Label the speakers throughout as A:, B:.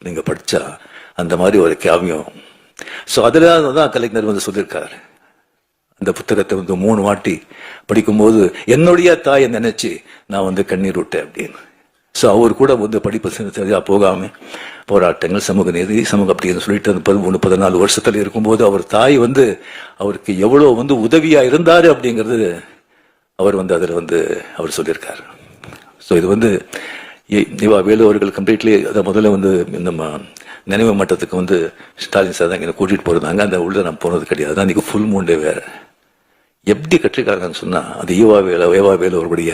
A: நீங்க படிச்சா அந்த மாதிரி ஒரு காவியம். ஸோ அதில் தான் கலைஞர் வந்து சொல்லியிருக்காரு. அந்த புத்தகத்தை வந்து 3 வாட்டி படிக்கும்போது என்னுடைய தாயை நினைச்சு நான் வந்து கண்ணீர் விட்டேன் அப்படின்னு. ஸோ அவர் கூட வந்து படிப்பு சரியா போகாம போராட்டங்கள், சமூக நீதி, சமூகம் அப்படின்னு சொல்லிட்டு அந்த 13-14 வருஷத்துல இருக்கும்போது அவர் தாய் வந்து அவருக்கு எவ்வளவு வந்து உதவியா இருந்தாரு அப்படிங்கிறது அவர் வந்து அதில் வந்து அவர் சொல்லியிருக்காரு. ஸோ இது வந்து இவா வேலு அவர்கள் கம்ப்ளீட்லி அதை முதல்ல வந்து நம்ம நினைவு மட்டத்துக்கு வந்து ஸ்டாலின் சார் தான் இங்கே கூட்டிட்டு போயிருந்தாங்க. அந்த உள்ள நான் போனது கிடையாது. அன்னைக்கு ஃபுல் மூண்டே வேற. எப்படி கற்றுக்காங்கன்னு சொன்னா அது ஏவா வேலு அவருடைய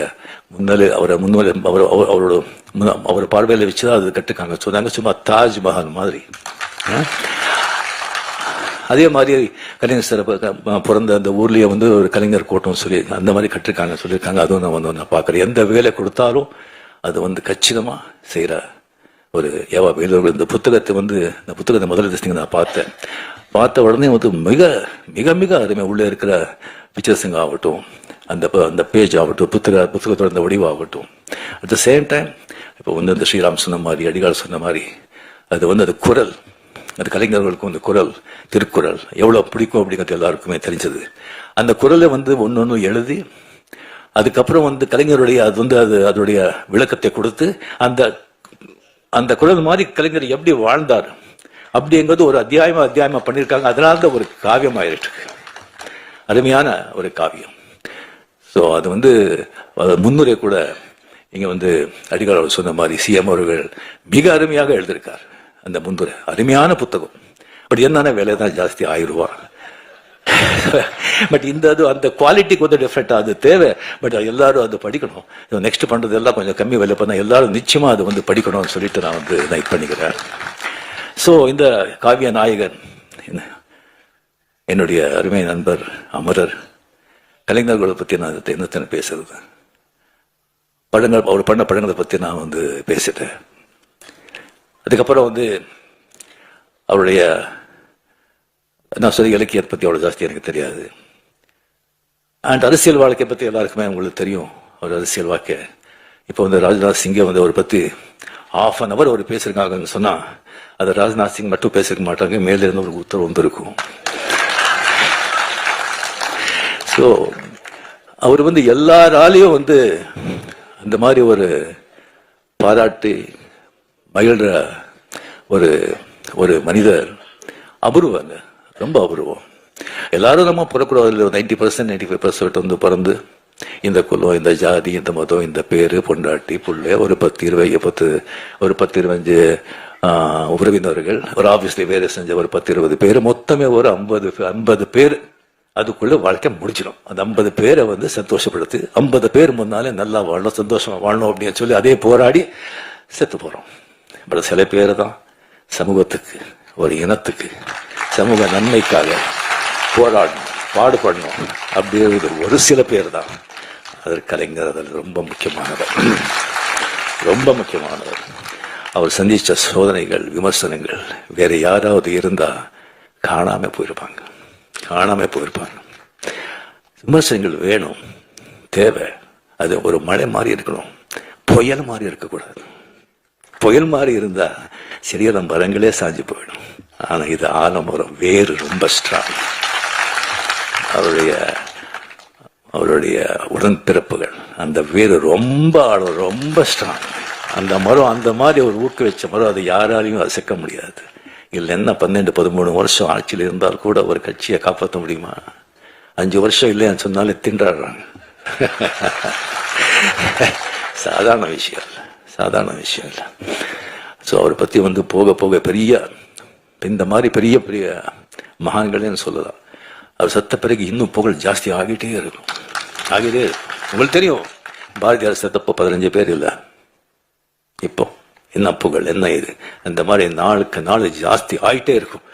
A: அவர் பார்வையில வச்சுதான் அது கற்றுக்காங்க. சொன்னாங்க சும்மா தாஜ்மஹால் மாதிரி. அதே மாதிரி கலைஞர் சார் பிறந்த அந்த ஊர்லயே வந்து ஒரு கலைஞர் கோட்டம் சொல்லி அந்த மாதிரி கற்றுக்காங்க சொல்லியிருக்காங்க. அதுவும் நான் வந்து நான் பார்க்குறேன். எந்த வேலை கொடுத்தாலும் அது வந்து கச்சிதமா செய்யற ஒரு ஏவா வேலு. இந்த புத்தகத்தை வந்து இந்த புத்தகத்தை முதல்ல நான் பார்த்த உடனே வந்து மிக மிக மிக அருமை. உள்ள இருக்கிற பிக்சர்ஸுங்க ஆகட்டும், அந்த பேஜ் ஆகட்டும், புத்தகத்தோட அந்த வடிவாகட்டும், அட் த சேம் டைம் இப்போ வந்து அந்த ஸ்ரீராம் சொன்ன மாதிரி, அடிகால் சொன்ன மாதிரி அது வந்து அது குரல், அது கலைஞர்களுக்கும் அந்த குரல், திருக்குறள் எவ்வளவு பிடிக்கும் அப்படிங்கிறது எல்லாருக்குமே தெரிஞ்சது. அந்த குரலை வந்து ஒன்னொன்னு எழுதி அதுக்கப்புறம் வந்து கலைஞருடைய அது வந்து அதோடைய விளக்கத்தை கொடுத்து அந்த குரல் மாதிரி கலைஞர் எப்படி வாழ்ந்தார் அப்படிங்கிறது ஒரு அத்தியாயமா பண்ணியிருக்காங்க. அதனால தான் ஒரு காவியம் ஆயிருக்கு. அருமையான ஒரு காவியம். ஸோ அது வந்து முன்னுரை கூட இங்க வந்து அடிகால் அவர் சொன்ன மாதிரி சிஎம் அவர்கள் மிக அருமையாக எழுதியிருக்கார். அந்த முன்னுரை அருமையான புத்தகம். பட் என்னன்னா விலை தான் ஜாஸ்தி, 1000 ரூபா. பட் இந்த அந்த குவாலிட்டிக்கு வந்து டிஃப்ரெண்ட், அது தேவை. பட் எல்லாரும் அது படிக்கணும். நெக்ஸ்ட் பண்றது எல்லாம் கொஞ்சம் கம்மி விலை பண்ணா எல்லாரும் நிச்சயமா அது வந்து படிக்கணும்னு சொல்லிட்டு நான் வந்து நைட் பண்ணிக்கிறேன். ஸோ இந்த காவிய நாயகன் என்னுடைய அருமை நண்பர் அமரர் கலைஞர்களை பத்தி நான் என்னத்தனை பேசுறது. படங்கள் அவர் பண்ண படங்களை பத்தி நான் வந்து பேசிட்டேன். அதுக்கப்புறம் வந்து அவருடைய நான் சொல்லி இலக்கியத்தை பத்தி அவ்வளவு ஜாஸ்தி எனக்கு தெரியாது. அண்ட் அரசியல் வாழ்க்கை பத்தி எல்லாருக்குமே உங்களுக்கு தெரியும். அவர் அரசியல் வாழ்க்கை இப்போ வந்து ராஜ்நாத் சிங்கை வந்து அவரை பத்தி 1/2 hour அவர் பேசிருக்காங்கன்னு சொன்னா அதை ராஜ்நாத் சிங் மட்டும் பேசிருக்க மாட்டாங்க, மேல இருந்து ஒரு உத்தரவு வந்திருக்கும். ஸோ அவர் வந்து எல்லாராலையும் வந்து அந்த மாதிரி ஒரு பாராட்டி மகிழ்ற ஒரு மனிதர். அபூர்வங்க, ரொம்ப அபூர்வம். எல்லாரும் நம்ம பிறக்கூடாது. 90% 95% வந்து பிறந்து இந்த குலம், இந்த ஜாதி, இந்த மதம், இந்த பேரு, பொண்டாட்டி, புள்ளை, ஒரு 10-25 உறவினர்கள், ஒரு ஆபீஸ்ல வேலை செஞ்ச ஒரு 10-20 பேர், மொத்தமே ஒரு 50 பேர். அதுக்குள்ள வாழ்க்கை முடிச்சிடும். அந்த 50 பேரை வந்து சந்தோஷப்படுத்தி 50 பேர் முன்னாலே நல்லா வாழணும், சந்தோஷமா வாழணும் அப்படின்னு சொல்லி அதே போராடி செத்து போறோம். பட் சில பேர் தான் சமூகத்துக்கு, ஒரு இனத்துக்கு, சமூக நன்மைக்காக போராடணும், பாடுபடணும் அப்படிங்கிறது ஒரு சில பேர் தான். அதற்கு கலைஞர் அதில் ரொம்ப முக்கியமானவர், ரொம்ப முக்கியமானவர். அவர் சந்திச்ச சோதனைகள், விமர்சனங்கள் வேற யாராவது இருந்தா காணாம போயிருப்பாங்க. விமர்சனங்கள் வேணும், தேவை. அது ஒரு மழை மாதிரி இருக்கணும், புயல் மாதிரி இருக்கக்கூடாது. புயல் மாதிரி இருந்தா சரியான மரங்களே சாஞ்சு போயிடும். ஆனா இது ஆலமரம், வேறு ரொம்ப ஸ்ட்ராங். அவருடைய உடன்பிறப்புகள், அந்த வேறு ரொம்ப ஆழம், ரொம்ப ஸ்ட்ராங். அந்த மரம் அந்த மாதிரி ஒரு ஊக்குவிச்ச மரம், அதை யாராலையும் அசைக்க முடியாது. இல்லை என்ன 12-13 வருஷம் ஆட்சியில் இருந்தால் கூட ஒரு கட்சியை காப்பாற்ற முடியுமா? 5 வருஷம் இல்லைன்னு சொன்னாலே திண்டாடுறாங்க. சாதாரண விஷயம் இல்லை. ஸோ அவரை பத்தி வந்து போக போக பெரிய இந்த மாதிரி பெரிய பெரிய மகான்களேன்னு சொல்லலாம். அவர் சத்த பிறகு இன்னும் புகழ் ஜாஸ்தி ஆகிட்டே இருக்கும். உங்களுக்கு தெரியும், பாரதியார் செத்தப்போ 15 பேர் இல்லை. இப்போ என்ன புகழ், என்ன இது, அந்த மாதிரி நாளுக்கு நாள் ஜாஸ்தி ஆகிட்டே இருக்கும்.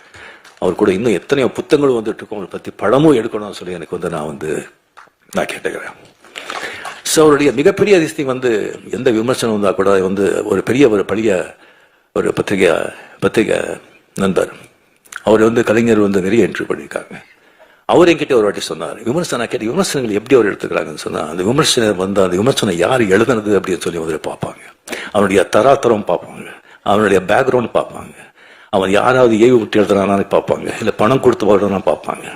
A: அவர் கூட இன்னும் எத்தனையோ புத்தகங்களும் வந்துட்டு இருக்கும். அவரை பத்தி படமும் எடுக்கணும்னு சொல்லி எனக்கு வந்து நான் கேட்டுக்கிறேன். ஸோ அவருடைய மிகப்பெரிய அதிசயம் வந்து எந்த விமர்சனம் வந்தா கூட வந்து ஒரு பெரிய ஒரு பத்திரிகை நண்பர் அவர் வந்து கலைஞர் வந்து நிறைய என்ட்ரி பண்ணியிருக்காங்க. அவர் என்கிட்ட ஒரு வாட்டி சொன்னார், விமர்சனங்கள் எப்படி அவர் எடுத்துக்கிறாங்கன்னு சொன்னா, அந்த விமர்சனம் வந்து அந்த விமர்சனம் யார் எழுதுனது அப்படின்னு சொல்லி முதல்ல பார்ப்பாங்க. அவனுடைய தராத்தரம் பார்ப்பாங்க, அவனுடைய பேக்ரவுண்ட் பார்ப்பாங்க, அவன் யாராவது ஏவி விட்டு எழுதுறான்னு பார்ப்பாங்க, இல்லை பணம் கொடுத்து வாழ்றான்னு பார்ப்பாங்க,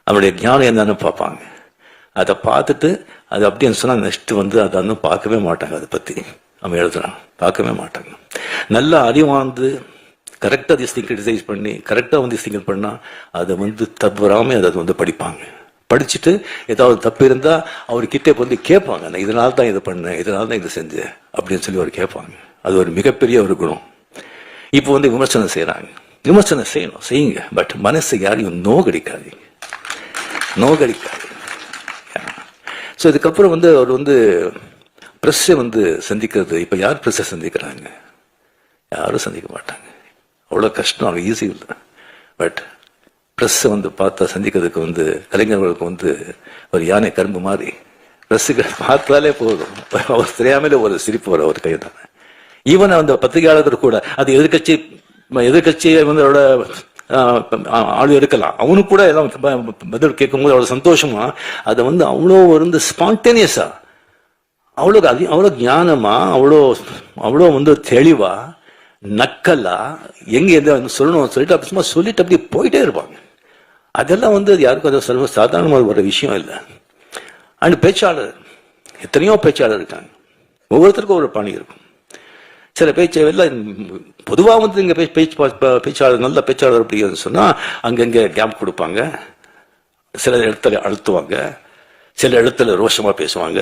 A: அவனுடைய ஞானம் என்னன்னு பார்ப்பாங்க. அதை பார்த்துட்டு அது அப்படின்னு சொன்னா நெக்ஸ்ட் வந்து அதை வந்து பார்க்கவே மாட்டாங்க. அதை பத்தி அவன் எழுதுறான் பார்க்கவே மாட்டாங்க. நல்லா அறிவாந்து கரெக்டா திஸ்திங் கிரிட்டிசைஸ் பண்ணி கரெக்டா வந்து திஸ்திங் பண்ணா அதை வந்து தவறாம அதை வந்து படிப்பாங்க. படிச்சுட்டு ஏதாவது தப்பு இருந்தா அவர்கிட்ட வந்து கேட்பாங்க, நான் இதனால தான் இதை பண்ணேன், இதனால தான் இதை செஞ்சேன் அப்படின்னு சொல்லி அவர் கேட்பாங்க. அது ஒரு மிகப்பெரிய ஒரு குணம். இப்போ வந்து விமர்சனம் செய்யறாங்க, விமர்சனம் செய்யணும், செய்யுங்க, பட் மனசு யாரையும் நோகடிக்காதீங்க, நோகடிக்காது. ஸோ இதுக்கப்புறம் வந்து அவர் வந்து பிரஸ்ஸை வந்து சந்திக்கிறது, இப்போ யார் பிரஸ்ஸை சந்திக்கிறாங்க? யாரும் சந்திக்க மாட்டாங்க. அவ்வளோ கஷ்டம், அவ்வளோ ஈஸி இல்லை. பட் பிரஸ்ஸை வந்து பார்த்தா சந்திக்கிறதுக்கு வந்து கலைஞர்களுக்கு வந்து ஒரு யானை கரும்பு மாதிரி பிரஸ்ஸுக்கு பார்த்தாலே போதும், அவர் தெரியாமலே ஒரு சிரிப்பு வரும் அவர் கையில். ஈவன் அந்த பத்திரிகையாளர்கள் கூட அது எதிர்கட்சியை வந்து அவரோட ஆளு எடுக்கலாம், அவனுக்கு கூட எல்லாம் பதில் கேட்கும்போது அவ்வளோ சந்தோஷமா அதை வந்து அவ்வளோ வந்து ஸ்பான்டேனியஸா, அவ்வளோ ஞானமா, அவ்வளோ வந்து தெளிவா, நக்கலா, எங்க எந்த சொல்லணும் சொல்லிட்டு அப்படி சும்மா சொல்லிட்டு அப்படி போயிட்டே இருப்பாங்க. அதெல்லாம் வந்து யாருக்கும் அது சொல்ல சாதாரணமாக ஒரு விஷயம் இல்லை. அண்ட் பேச்சாளர், எத்தனையோ பேச்சாளர் இருக்காங்க, ஒவ்வொருத்தருக்கும் ஒரு பாணி இருக்கும். சில பேச்சு எல்லாம் பொதுவாக வந்து இங்கே பேச்சாளர் நல்ல பேச்சாளர் அப்படின்னு சொன்னால் அங்கங்கே கேப் கொடுப்பாங்க, சில இடத்துல அழுத்துவாங்க, சில இடத்துல ரோஷமாக பேசுவாங்க,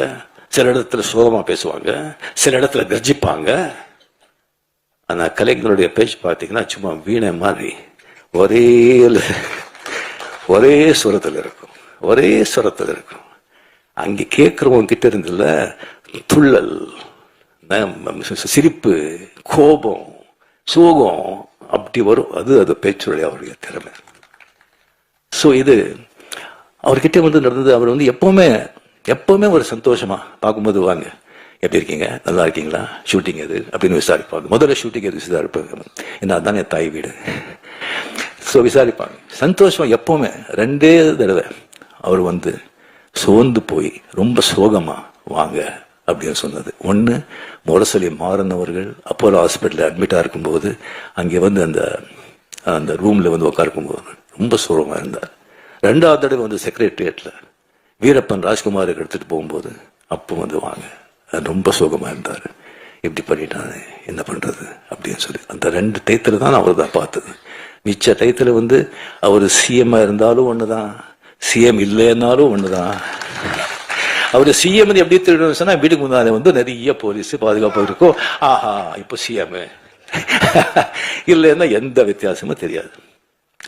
A: சில இடத்துல சோகமாக பேசுவாங்க, சில இடத்துல கர்ஜிப்பாங்க. ஆனால் கலைஞருடைய பேச்சு பார்த்தீங்கன்னா சும்மா வீணை மாதிரி ஒரே சுரத்தில் இருக்கும், ஒரே சுரத்தில் இருக்கும். அங்கே கேட்குறவங்க கிட்ட இருந்துல துள்ளல், சிரிப்பு, கோபம், சோகம் அப்படி வரும். அது பேச்சுடைய அவருடைய திறமை. ஸோ இது அவர்கிட்ட வந்து நடந்தது. அவர் வந்து எப்பவுமே ஒரு சந்தோஷமா பார்க்கும்போது, வாங்க எப்படி இருக்கீங்க, நல்லா இருக்கீங்களா, ஷூட்டிங் எது அப்படின்னு விசாரிப்பாங்க. முதல்ல ஷூட்டிங் எது விசாரிப்பாங்க, ஏன்னா அதுதான் என் தாய் வீடு. ஸோ விசாரிப்பாங்க. சந்தோஷம் எப்பவுமே. 2 தடவை அவர் வந்து சோர்ந்து போய் ரொம்ப சோகமா வாங்க அப்படின்னு சொன்னது. ஒன்று முரசொலி மாறன் அவர்கள் அப்போலோ ஹாஸ்பிட்டலில் அட்மிட்டாக இருக்கும்போது அங்கே வந்து அந்த ரூமில் வந்து உட்காருக்கும்போது ரொம்ப சோகமாக இருந்தார். 2வது தடவை வந்து செக்ரட்டரியேட்டில் வீரப்பன் ராஜ்குமாருக்கு எடுத்துகிட்டு போகும்போது அப்போ வந்து வாங்க, ரொம்ப சோகமாக இருந்தார். இப்படி பண்ணிட்டாரு, என்ன பண்ணுறது அப்படின்னு சொல்லி அந்த 2 டயத்தில் தான் அவர் தான் பார்த்தது. மிச்ச டயத்தில் வந்து அவர் சிஎம்மாக இருந்தாலும் ஒன்று தான், சிஎம் இல்லைன்னாலும் ஒன்று தான். அவர் சிஎம் வந்து எப்படி திருடணும் சொன்னா வீட்டுக்கு முன்னாடி வந்து நிறைய போலீஸ் பாதுகாப்பு இருக்கும். ஆஹா இப்போ சிஎம் இல்லைன்னா எந்த வித்தியாசமும் தெரியாது.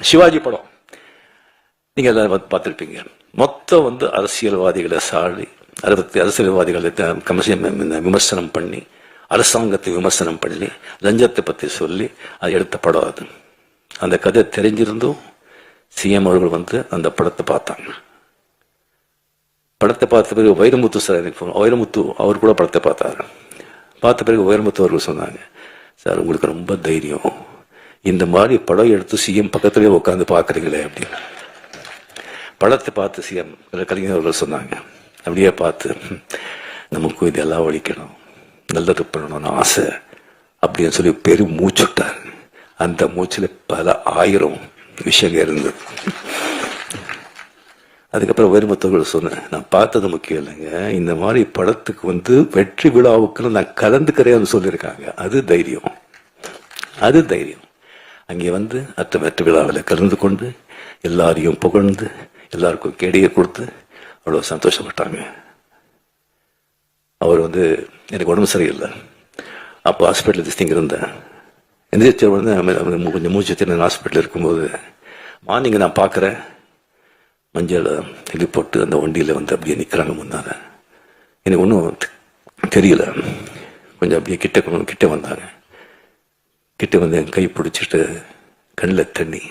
A: சிவாஜி படம் நீங்க எல்லாரும் பார்த்திருப்பீங்க. மொத்தம் வந்து அரசியல்வாதிகளை சாடி அரசியல்வாதிகளை விமர்சனம் பண்ணி, அரசாங்கத்தை விமர்சனம் பண்ணி, லஞ்சத்தை பத்தி சொல்லி அது எடுத்த படம். அது அந்த கதை தெரிஞ்சிருந்தும் சிஎம் அவர்கள் வந்து அந்த படத்தை பார்த்தாங்க. படத்தை பார்த்த பிறகு வைரமுத்து சார், வைரமுத்து அவர் கூட படத்தை பார்த்தாரு. பார்த்த பிறகு வைரமுத்து அவர்கள் சொன்னாங்க, சார் உங்களுக்கு ரொம்ப தைரியம், இந்த மாதிரி படம் எடுத்து சிஎம் பக்கத்திலே உட்காந்து பார்க்குறீங்களே அப்படின்னு. படத்தை பார்த்து சிஎம் கலைஞர் அவர்கள் சொன்னாங்க, அப்படியே பார்த்து நமக்கும் இதெல்லாம் ஒழிக்கணும், நல்லது பண்ணணும்னு ஆசை அப்படின்னு சொல்லி பெரும் மூச்சுட்டார். அந்த மூச்சில் பல 1000 விஷயங்கள் இருந்தது. அதுக்கப்புறம் வைரமுத்தவர்கள் சொன்னேன், நான் பார்த்தது முக்கியம் இல்லைங்க, இந்த மாதிரி படத்துக்கு வந்து வெற்றி விழாவுக்கு நான் கலந்துக்கிறேன்னு சொல்லியிருக்காங்க. அது தைரியம், அது தைரியம். அங்கே வந்து வெற்றி விழாவில் கலந்து கொண்டு எல்லாரையும் புகழ்ந்து எல்லாருக்கும் கேடியை கொடுத்து அவ்வளோ சந்தோஷப்பட்டாங்க. அவர் வந்து எனக்கு உடம்பு சரியில்லை, அப்போ ஹாஸ்பிட்டல் திஸ்திங்க இருந்தேன். எந்திரிச்ச உடனே கொஞ்சம் மூச்சு நான் ஹாஸ்பிட்டல் இருக்கும்போது மார்னிங் நான் பார்க்குறேன், மஞ்சள் தெளி போட்டு அந்த வண்டியில் வந்து அப்படியே நிற்கிறாங்க முன்னால. எனக்கு ஒன்றும் தெரியல. கொஞ்சம் அப்படியே கிட்ட வந்தாங்க. கிட்ட வந்து என் கை பிடிச்சிட்டு கண்ணில் தண்ணி,